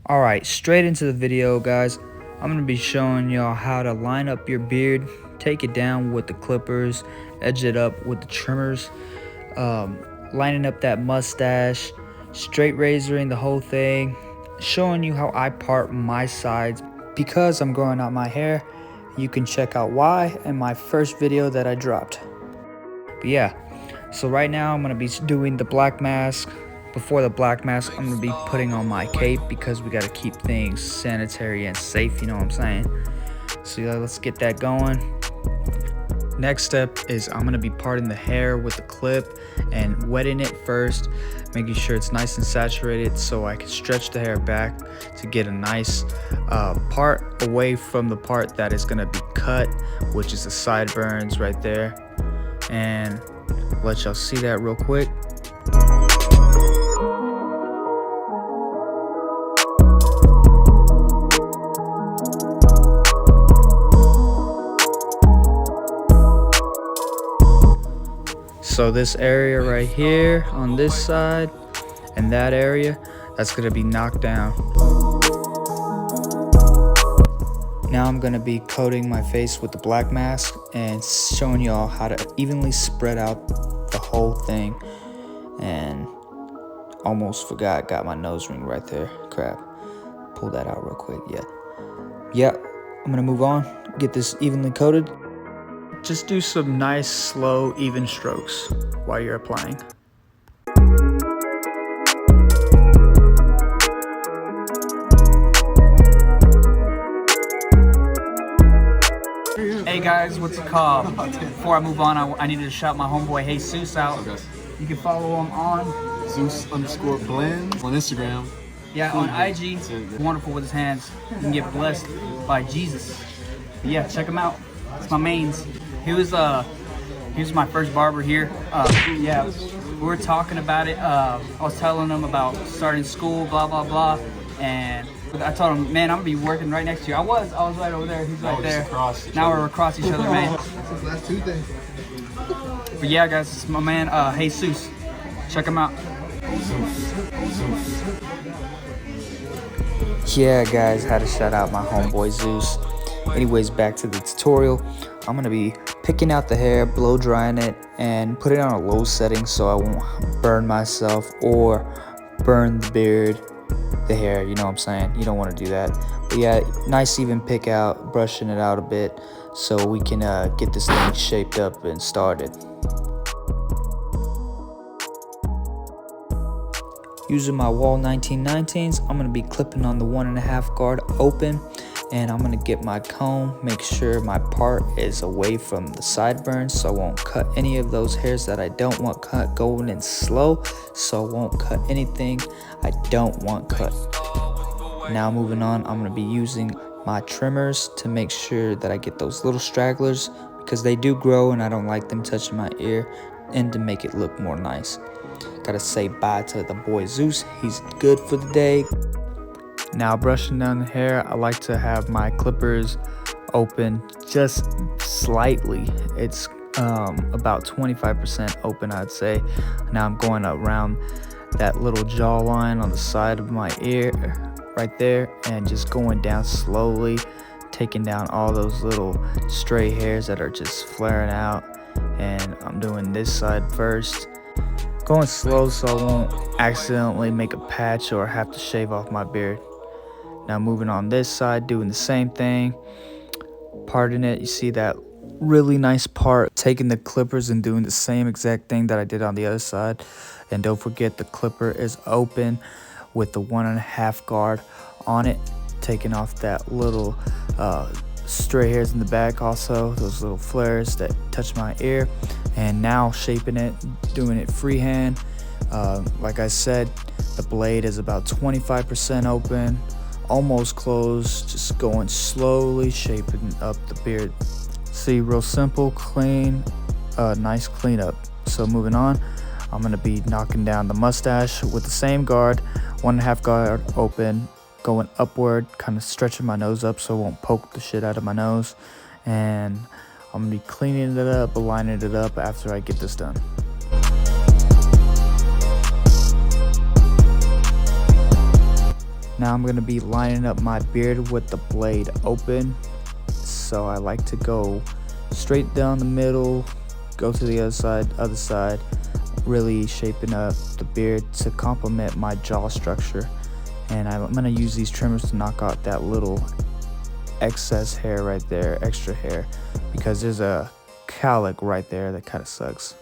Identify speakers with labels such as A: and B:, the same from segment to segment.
A: Alright, straight into the video, guys. I'm going to be showing y'all how to line up your beard, take it down with the clippers, edge it up with the trimmers, lining up that mustache, straight razoring the whole thing, showing you how I part my sides because I'm growing out my hair. You can check out why in my first video that I dropped. But yeah, so right now I'm going to be doing the black mask. Before the black mask, I'm going to be putting on my cape because we got to keep things sanitary and safe, you know what I'm saying? So yeah, let's get that going. Next step is I'm going to be parting the hair with the clip and wetting it first, making sure it's nice and saturated so I can stretch the hair back to get a nice part away from the part that is going to be cut, which is the sideburns right there. And let y'all see that real quick. So this area right here on this side and that area, that's gonna be knocked down. Now I'm gonna be coating my face with the black mask and showing y'all how to evenly spread out the whole thing. And almost forgot, got my nose ring right there. Crap. Pull that out real quick. Yeah, I'm gonna move on, get this evenly coated. Just do some nice, slow, even strokes while you're applying.
B: Hey guys, what's it called? Before I move on, I needed to shout my homeboy Jesus out. You can follow him on
C: Zeus_blends on Instagram.
B: Yeah, on IG. Wonderful with his hands. You can get blessed by Jesus. But yeah, check him out. It's my mains. He was my first barber here. Yeah, we were talking about it. I was telling him about starting school, blah blah blah, and I told him, man, I'm gonna be working right next to you. I was right over there. He's right there. Now we're across each other, man.
C: Last Tuesday.
B: But yeah, guys, it's my man Jesus. Check him out.
A: Yeah, guys, had to shout out my homeboy Zeus. Anyways, back to the tutorial. I'm gonna be picking out the hair, blow drying it, and put it on a low setting so I won't burn myself or burn the beard, the hair, you know what I'm saying? You don't want to do that. But yeah, nice even pick out, brushing it out a bit so we can get this thing shaped up and started. Using my Wall 1919s, I'm going to be clipping on the 1.5 guard open, and I'm going to get my comb, make sure my part is away from the sideburns so I won't cut any of those hairs that I don't want cut, going in slow so I won't cut anything I don't want cut. Now moving on, I'm going to be using my trimmers to make sure that I get those little stragglers because they do grow and I don't like them touching my ear, and to make it look more nice. Gotta say bye to the boy Zeus, he's good for the day. Now brushing down the hair, I like to have my clippers open just slightly. It's about 25% open, I'd say. Now I'm going around that little jawline on the side of my ear right there and just going down slowly, taking down all those little stray hairs that are just flaring out. And I'm doing this side first. Going slow so I won't accidentally make a patch or have to shave off my beard. Now moving on this side, doing the same thing, parting it. You see that really nice part, taking the clippers and doing the same exact thing that I did on the other side. And don't forget the clipper is open with the 1.5 guard on it, taking off that little stray hairs in the back, also those little flares that touch my ear. And now shaping it, doing it freehand. Like I said, the blade is about 25% open, almost closed, just going slowly, shaping up the beard. See, real simple, clean, nice cleanup. So moving on, I'm gonna be knocking down the mustache with the same guard, 1.5 guard open, going upward, kind of stretching my nose up so it won't poke the shit out of my nose. And I'm gonna be cleaning it up, aligning it up after I get this done. Now I'm gonna be lining up my beard with the blade open. So I like to go straight down the middle, go to the other side, really shaping up the beard to complement my jaw structure. And I'm gonna use these trimmers to knock out that little excess hair right there, extra hair, because there's a cowlick right there that kind of sucks.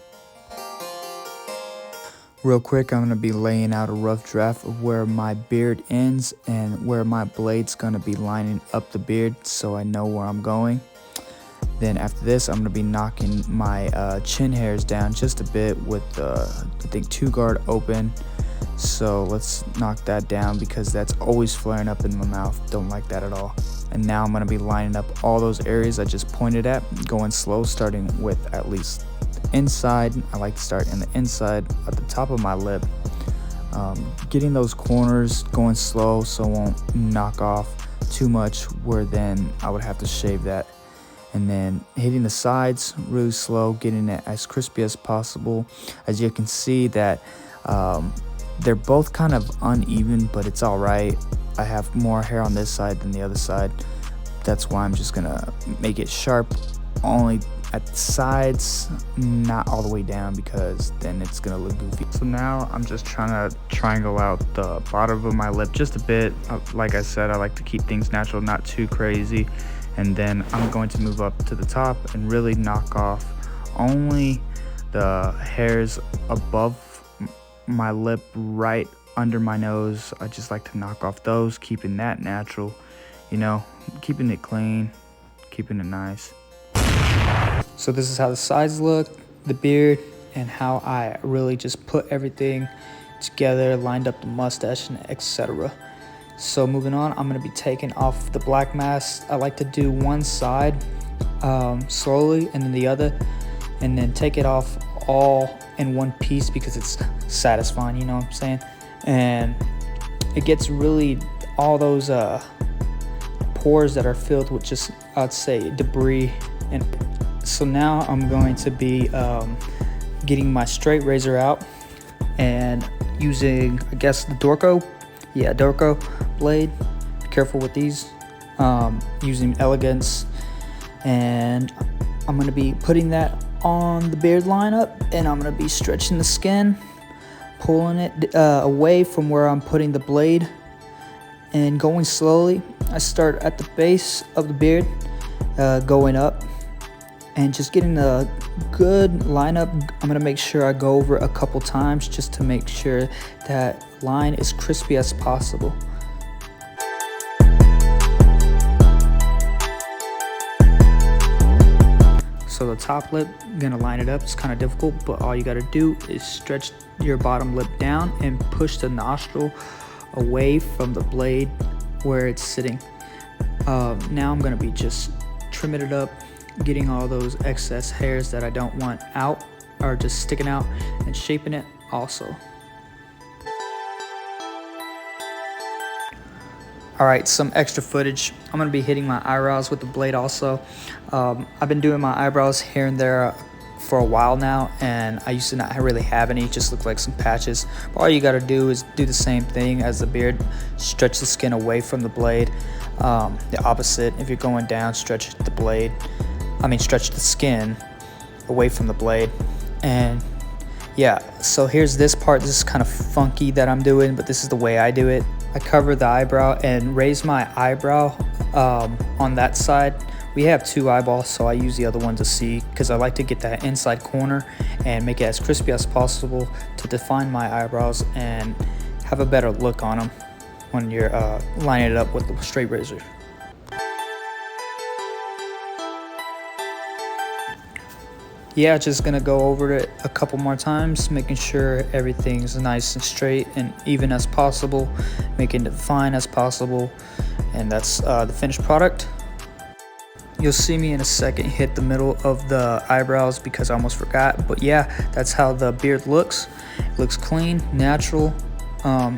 A: Real quick, I'm gonna be laying out a rough draft of where my beard ends and where my blade's gonna be lining up the beard, so I know where I'm going. Then after this, I'm gonna be knocking my chin hairs down just a bit with the, I think, 2 guard open. So let's knock that down because that's always flaring up in my mouth. Don't like that at all. And now I'm gonna be lining up all those areas I just pointed at, going slow, starting with at least the inside. I like to start in the inside at the top of my lip. Getting those corners going slow so it won't knock off too much where then I would have to shave that. And then hitting the sides really slow, getting it as crispy as possible. As you can see that they're both kind of uneven, but it's all right. I have more hair on this side than the other side. That's why I'm just gonna make it sharp only at the sides, not all the way down, because then it's gonna look goofy. So now I'm just trying to triangle out the bottom of my lip just a bit. Like I said, I like to keep things natural, not too crazy. And then I'm going to move up to the top and really knock off only the hairs above my lip right under my nose. I just like to knock off those, keeping that natural, you know, keeping it clean, keeping it nice. So this is how the sides look, the beard, and how I really just put everything together, lined up the mustache and etc. So moving on, I'm gonna be taking off the black mask. I like to do one side slowly and then the other, and then take it off all in one piece because it's satisfying, you know what I'm saying? And it gets really all those pores that are filled with just, I'd say, debris. And so now I'm going to be getting my straight razor out and using, I guess, the Dorco blade. Be careful with these. Using Elegance, and I'm gonna be putting that on the beard lineup, and I'm gonna be stretching the skin, pulling it away from where I'm putting the blade, and going slowly. I start at the base of the beard, going up, and just getting a good lineup. I'm gonna make sure I go over a couple times just to make sure that line is crispy as possible. So the top lip, I'm gonna line it up. It's kind of difficult, but all you gotta do is stretch your bottom lip down and push the nostril away from the blade where it's sitting. Now I'm gonna be just trimming it up, getting all those excess hairs that I don't want out or just sticking out, and shaping it also. All right, some extra footage. I'm gonna be hitting my eyebrows with the blade also. I've been doing my eyebrows here and there for a while now, and I used to not really have any, just look like some patches. But all you gotta do is do the same thing as the beard, stretch the skin away from the blade. The opposite, if you're going down, stretch the skin away from the blade. And yeah, so here's this part. This is kind of funky that I'm doing, but this is the way I do it. I cover the eyebrow and raise my eyebrow on that side. We have 2 eyeballs, so I use the other one to see, because I like to get that inside corner and make it as crispy as possible to define my eyebrows and have a better look on them when you're lining it up with the straight razor. Yeah, just gonna go over it a couple more times, making sure everything's nice and straight and even as possible, making it fine as possible, and that's the finished product. You'll see me in a second hit the middle of the eyebrows because I almost forgot, but yeah, that's how the beard looks. It looks clean, natural,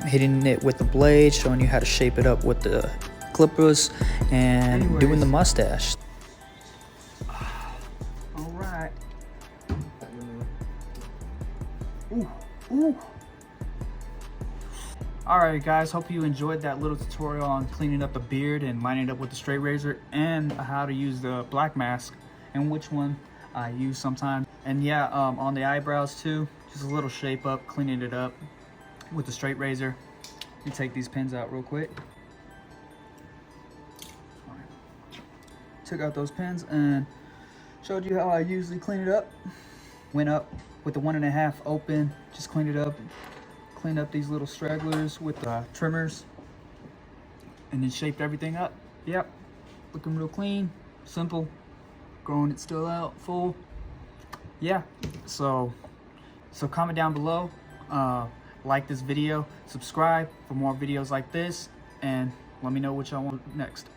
A: hitting it with the blade, showing you how to shape it up with the clippers, and doing the mustache.
B: All right. Ooh, ooh. Alright guys, hope you enjoyed that little tutorial on cleaning up the beard and lining it up with the straight razor, and how to use the black mask and which one I use sometimes. And yeah, on the eyebrows too, just a little shape up, cleaning it up with the straight razor. Let me take these pins out real quick. Took out those pins and showed you how I usually clean it up. Went up with the 1.5 open, just cleaned it up. Cleaned up these little stragglers with the trimmers and then shaped everything up. Yep, looking real clean, simple, growing it still out full. Yeah, so comment down below, like this video, subscribe for more videos like this, and let me know what y'all want next.